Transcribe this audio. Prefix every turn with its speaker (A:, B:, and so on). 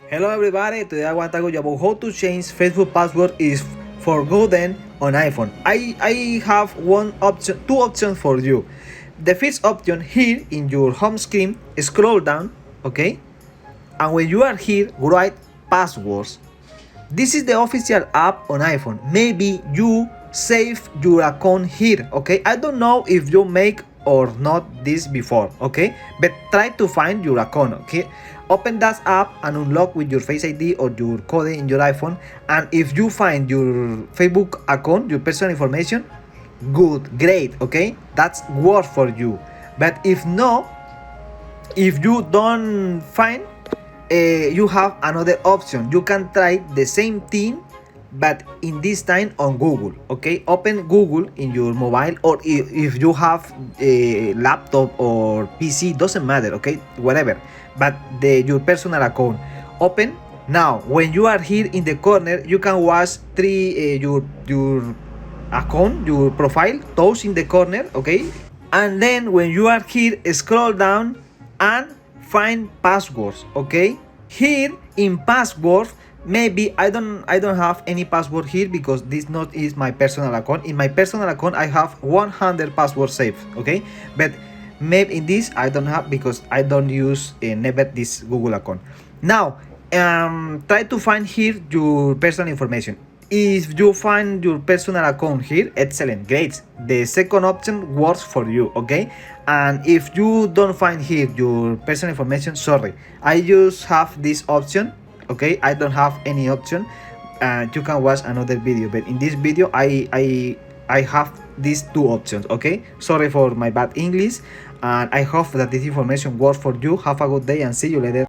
A: Hello everybody, today I want to tell you about how to change Facebook password is forgotten on iPhone. I have two options for you. The first option here in your home screen, scroll down, okay? And when you are here, write passwords. This is the official app on iPhone. Maybe you save your account here, okay? I don't know if you make or not this before, okay? But try to find your account, okay? Open that app and unlock with your Face ID or your code in your iPhone. And if you find your Facebook account, your personal information, good, great, okay? That's worth for you. But if no, if you don't find, you have another option. You can try the same thing, but in this time on Google, okay? Open Google in your mobile, or if you have a laptop or PC, doesn't matter, okay? Whatever, but your personal account. Open now. When you are here in the corner, you can watch your account, your profile, those in the corner, okay? And then when you are here, scroll down and find passwords, okay? Here in passwords, maybe I don't have any password here because this not is my personal account. In my personal account I have 100 passwords saved, okay? But maybe in this I don't have because I don't use never this Google account. Now try to find here your personal information. If you find your personal account here, excellent, great. The second option works for you, okay? And if you don't find here your personal information, sorry, I just have this option, okay? I don't have any option. You can watch another video, but in this video I have these two options, okay? Sorry for my bad English, and I hope that this information works for you. Have a good day and see you later.